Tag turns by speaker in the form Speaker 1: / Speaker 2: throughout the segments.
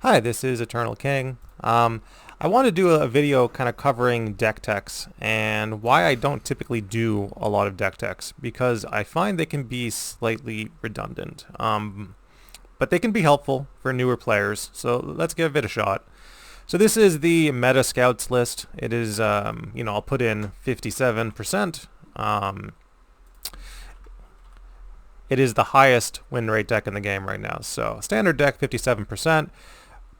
Speaker 1: Hi, this is Eternal King. I want to do a video kind of covering deck techs and why I don't typically do a lot of deck techs because I find they can be slightly redundant. But they can be helpful for newer players, so let's give it a shot. So this is the meta scouts list. It is, I'll put in 57%. It is the highest win rate deck in the game right now. So standard deck, 57%.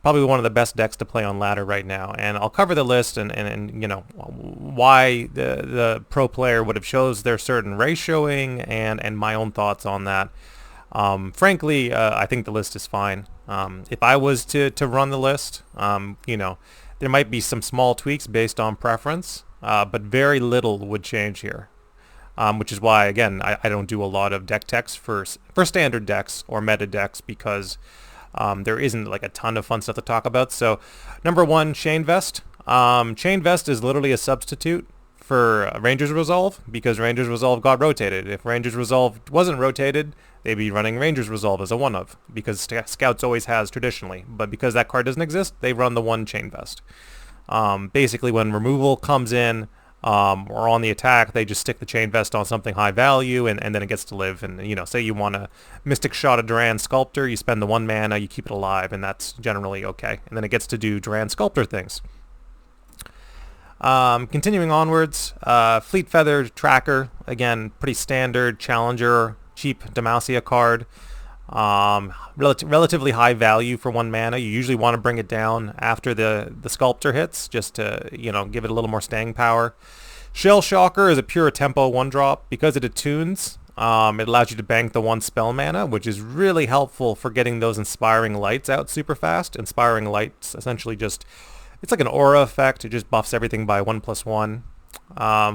Speaker 1: Probably one of the best decks to play on ladder right now, and I'll cover the list and why the pro player would have chose their certain ratioing and my own thoughts on that. Frankly, I think the list is fine. If I was to run the list, there might be some small tweaks based on preference, but very little would change here. Which is why, again, I don't do a lot of deck techs for standard decks or meta decks because there isn't like a ton of fun stuff to talk about. So number one, Chain Vest. Chain Vest is literally a substitute for Ranger's Resolve because Ranger's Resolve got rotated. If Ranger's Resolve wasn't rotated, they'd be running Ranger's Resolve as a one of because Scouts always has traditionally. But because that card doesn't exist, they run the one Chain Vest. Basically, when removal comes in, or on the attack, they just stick the Chain Vest on something high value, and then it gets to live. And, say you want a Mystic Shot of Duran Sculptor, you spend the 1 mana, you keep it alive, and that's generally okay. And then it gets to do Duran Sculptor things. Continuing onwards, Fleet Feather Tracker, again, pretty standard challenger, cheap Demacia card. Relatively high value for 1 mana. You usually want to bring it down after the sculptor hits just to give it a little more staying power. Shell Shocker is a pure tempo 1-drop because it attunes. It allows you to bank the 1 spell mana, which is really helpful for getting those Inspiring Lights out super fast. Inspiring Lights essentially it's like an aura effect. It just buffs everything by 1/1.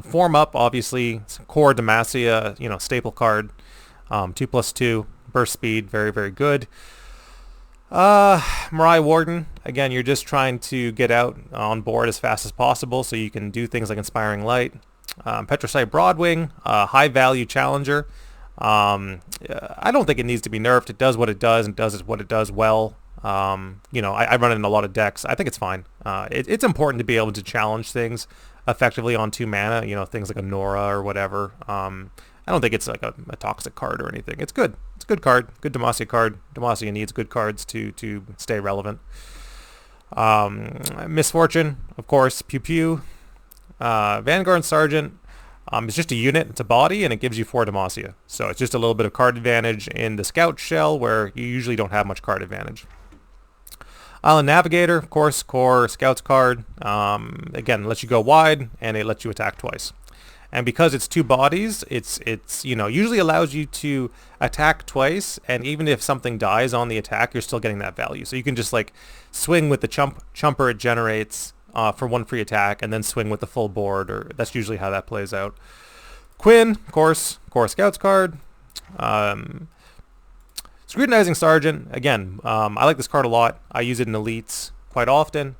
Speaker 1: Form Up, obviously, core Demacia, staple card. 2/2. Burst speed, very, very good. Mirai Warden, again, you're just trying to get out on board as fast as possible so you can do things like Inspiring Light. Petrosite Broadwing, high value challenger. I don't think it needs to be nerfed. It does what it does and does what it does well. I run it in a lot of decks. I think it's fine. It's important to be able to challenge things effectively on 2 mana, things like a Nora or whatever. I don't think it's like a toxic card or anything. It's good. It's a good card. Good Demacia card. Demacia needs good cards to stay relevant. Misfortune, of course. Pew Pew. Vanguard Sergeant. It's just a unit. It's a body, and it gives you 4 Demacia. So it's just a little bit of card advantage in the Scout shell where you usually don't have much card advantage. Island Navigator, of course, core Scouts card. Again, lets you go wide, and it lets you attack twice. And because it's 2 bodies, it's usually allows you to attack twice, and even if something dies on the attack, you're still getting that value. So you can just like swing with the chumper it generates for 1 free attack, and then swing with the full board, or that's usually how that plays out. Quinn, of course, core Scouts card. Scrutinizing Sergeant, again, I like this card a lot. I use it in Elites quite often.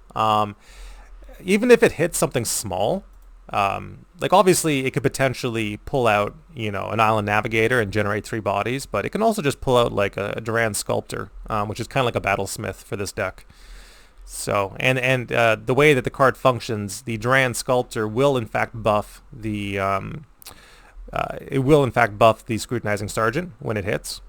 Speaker 1: Even if it hits something small, obviously it could potentially pull out, an Island Navigator and generate 3 bodies, but it can also just pull out like a Duran Sculptor, which is kind of like a Battlesmith for this deck. So, and the way that the card functions, the Duran Sculptor will in fact buff the Scrutinizing Sergeant when it hits.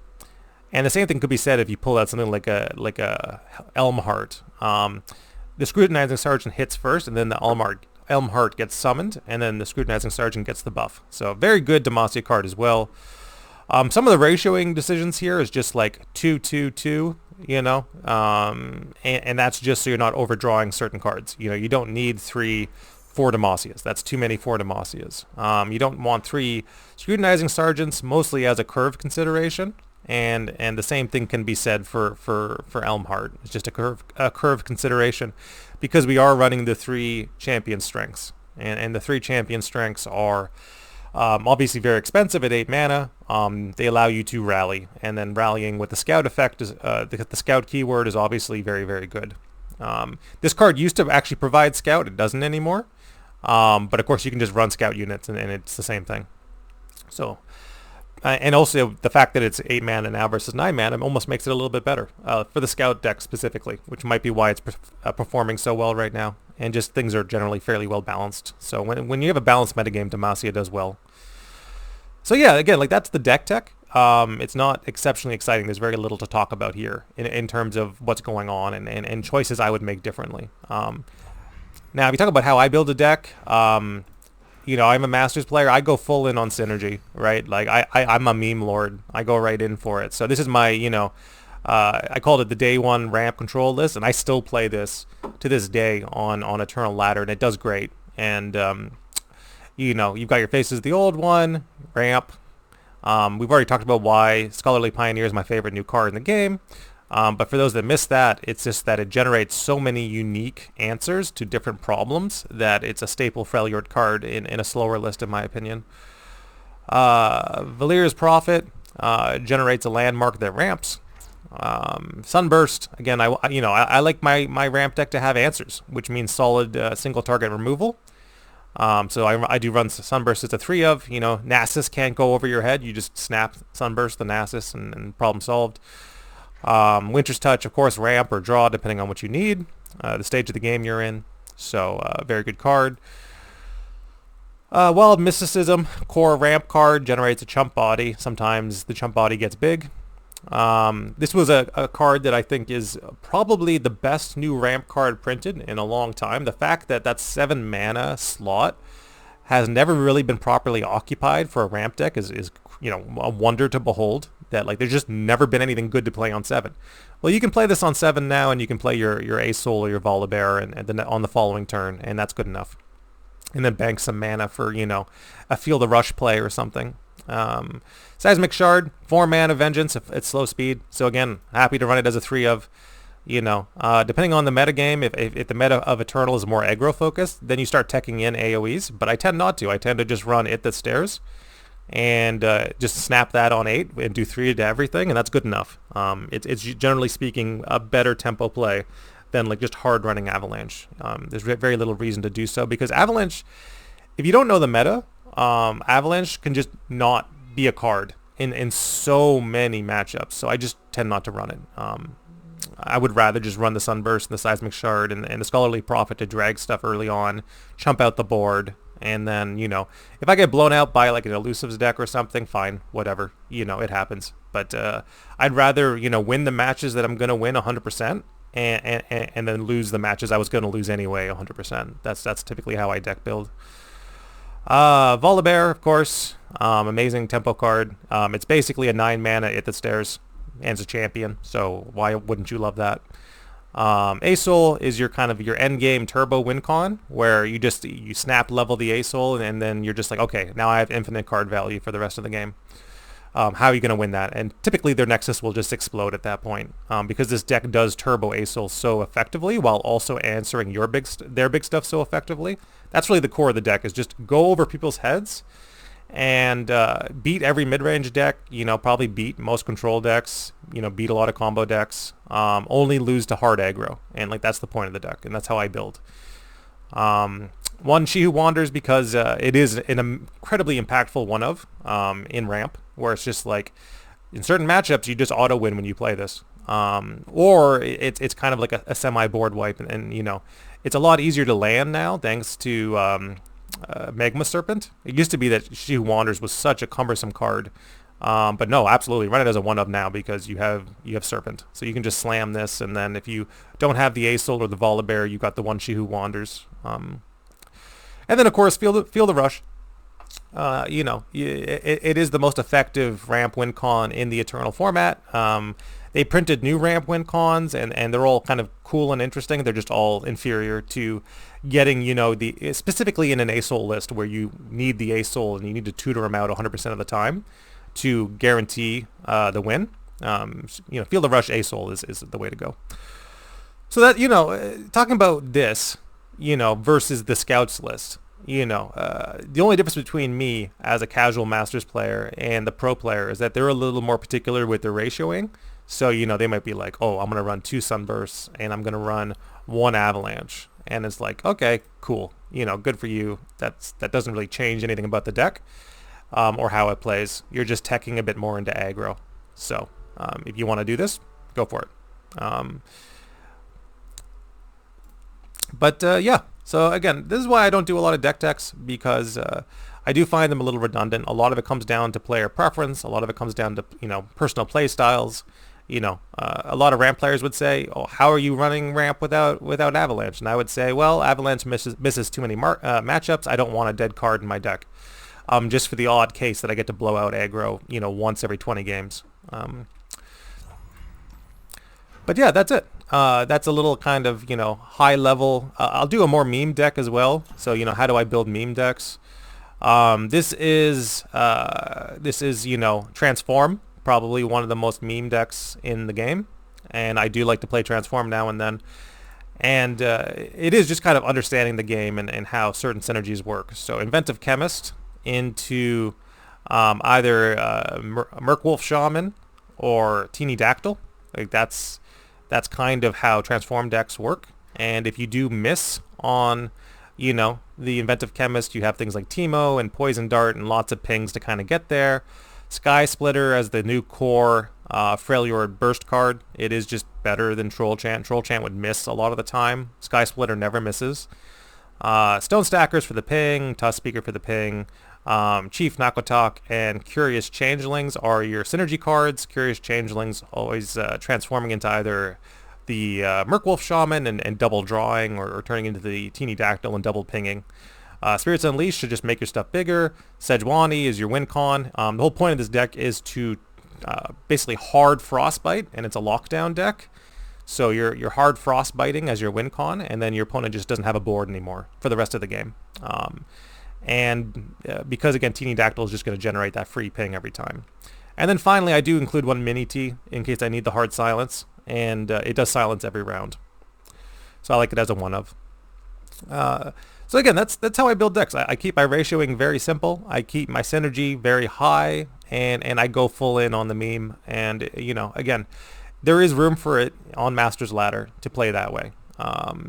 Speaker 1: And the same thing could be said if you pull out something like a Elmheart. The Scrutinizing Sergeant hits first, and then the Elmheart gets summoned, and then the Scrutinizing Sergeant gets the buff. So very good Demacia card as well. Some of the ratioing decisions here is just like 2-2-2, and that's just so you're not overdrawing certain cards. You don't need 3 4 Demacias. That's too many 4 Demacias. You don't want 3 Scrutinizing Sergeants, mostly as a curve consideration. And the same thing can be said for Elmheart. It's just a curve consideration because we are running the 3 champion strengths. And the 3 champion strengths are obviously very expensive at 8 mana. They allow you to rally. And then rallying with the Scout effect, the Scout keyword is obviously very, very good. This card used to actually provide Scout. It doesn't anymore. But of course you can just run Scout units and it's the same thing. So And also the fact that it's 8 mana now versus 9 mana almost makes it a little bit better for the scout deck specifically, which might be why it's performing so well right now. And just things are generally fairly well balanced. So when you have a balanced metagame, Demacia does well. So yeah, again, like that's the deck tech. It's not exceptionally exciting. There's very little to talk about here in terms of what's going on and choices I would make differently. Now, if you talk about how I build a deck, you know, I'm a Masters player. I go full in on synergy, right? Like I'm a meme lord. I go right in for it. So this is my, you know, I called it the day one ramp control list, and I still play this to this day on Eternal Ladder, and it does great. And you know, you've got your Faces of the Old One, ramp. We've already talked about why Scholarly Pioneer is my favorite new card in the game. But for those that missed that, it's just that it generates so many unique answers to different problems that it's a staple Freljord card in a slower list, in my opinion. Valyr's Prophet generates a landmark that ramps. Sunburst, again, I like my ramp deck to have answers, which means solid single target removal. So I do run Sunburst as a 3 of. You know, Nasus can't go over your head. You just snap Sunburst the Nasus and problem solved. Winter's Touch, of course, ramp or draw depending on what you need, the stage of the game you're in. So very good card. Wild Mysticism, core ramp card, generates a chump body. Sometimes the chump body gets big. This was a card that I think is probably the best new ramp card printed in a long time. The fact that that 7 mana slot has never really been properly occupied for a ramp deck is you know, a wonder to behold. That like there's just never been anything good to play on 7. Well, you can play this on 7 now, and you can play your Asoul or your Volibear and then on the following turn, and that's good enough. And then bank some mana for, you know, a Feel the Rush play or something. Seismic Shard, 4 mana Vengeance at slow speed. So again, happy to run it as a 3 of. You know, depending on the metagame, if the meta of Eternal is more aggro focused, then you start teching in AoEs. But I tend not to. I tend to just run It That Stares and just snap that on 8 and do 3 to everything, and that's good enough. It's generally speaking a better tempo play than like just hard running Avalanche. There's very little reason to do so because Avalanche, if you don't know the meta, Avalanche can just not be a card in so many matchups. So I just tend not to run it. I would rather just run the Sunburst and the Seismic Shard and the Scholarly Prophet to drag stuff early on, chump out the board, and then, you know, if I get blown out by like an Elusives deck or something, fine, whatever, you know, it happens. But I'd rather, you know, win the matches that I'm going to win 100% and then lose the matches I was going to lose anyway 100%. That's typically how I deck build. Volibear, of course, amazing tempo card. It's basically a 9 mana It That Stares and it's a champion, so why wouldn't you love that? Asoul is your kind of your end game turbo win con, where you snap level the Asoul and then you're just like, okay, now I have infinite card value for the rest of the game. How are you going to win that? And typically their Nexus will just explode at that point, because this deck does turbo Asoul so effectively while also answering their big stuff so effectively. That's really the core of the deck, is just go over people's heads and beat every mid-range deck, you know, probably beat most control decks, you know, beat a lot of combo decks, only lose to hard aggro. And like that's the point of the deck, and that's how I build. One, She Who Wanders, because it is an incredibly impactful one of in ramp, where it's just like in certain matchups you just auto win when you play this, or it's kind of like a semi board wipe, and you know, it's a lot easier to land now thanks to Magma Serpent. It used to be that She Who Wanders was such a cumbersome card, but no, absolutely run it as a 1 of now because you have Serpent, so you can just slam this, and then if you don't have the Asoul or the Volibear, you got the one She Who Wanders. And then of course Feel the Rush. You know, it is the most effective ramp win con in the Eternal format. They printed new ramp win cons, and they're all kind of cool and interesting. They're just all inferior to getting, you know, specifically in an Asoul list where you need the Asoul and you need to tutor them out 100% of the time to guarantee the win. You know, Feel the Rush Asoul is the way to go. So that, you know, talking about this, you know, versus the Scouts list, you know, the only difference between me as a casual Masters player and the pro player is that they're a little more particular with their ratioing. So, you know, they might be like, oh, I'm going to run 2 Sunbursts and I'm going to run 1 Avalanche. And it's like, okay, cool. You know, good for you. That doesn't really change anything about the deck. or how it plays. You're just teching a bit more into aggro. So if you want to do this, go for it. Yeah, so again, this is why I don't do a lot of deck techs, because I do find them a little redundant. A lot of it comes down to player preference. A lot of it comes down to, personal play styles. A lot of ramp players would say, "Oh, how are you running ramp without Avalanche?" And I would say, "Well, Avalanche misses too many matchups. I don't want a dead card in my deck, just for the odd case that I get to blow out aggro, once every 20 games." But yeah, that's it. That's a little kind of, high level. I'll do a more meme deck as well. So, how do I build meme decks? This is Transform, probably one of the most meme decks in the game. And I do like to play Transform now and then. And it is just kind of understanding the game and how certain synergies work. So Inventive Chemist into either Merkwolf Shaman or Teeny Dactyl. Like that's kind of how Transform decks work. And if you do miss on, the Inventive Chemist, you have things like Teemo and Poison Dart and lots of pings to kind of get there. Sky Splitter as the new core Freljord burst card. It is just better than Troll Chant. Troll Chant would miss a lot of the time. Sky Splitter never misses. Stone Stackers for the ping, Tusk Speaker for the ping. Chief Nakotok and Curious Changelings are your synergy cards. Curious Changelings always transforming into either the Merkwolf Shaman and double drawing, or turning into the Teeny Dactyl and double pinging. Spirits Unleashed should just make your stuff bigger. Sejuani is your win con. The whole point of this deck is to basically hard Frostbite, and it's a lockdown deck. So you're hard Frostbiting as your win con, and then your opponent just doesn't have a board anymore for the rest of the game. Because again, Teeny Dactyl is just going to generate that free ping every time. And then finally, I do include one mini T in case I need the hard silence, and it does silence every round. So I like it as a one of. So again, that's how I build decks. I keep my ratioing very simple. I keep my synergy very high, and I go full in on the meme. And again, there is room for it on Master's Ladder to play that way.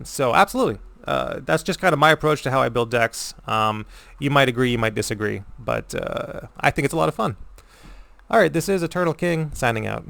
Speaker 1: So absolutely. That's just kind of my approach to how I build decks. You might agree, you might disagree, but I think it's a lot of fun. All right, this is Eternal King signing out.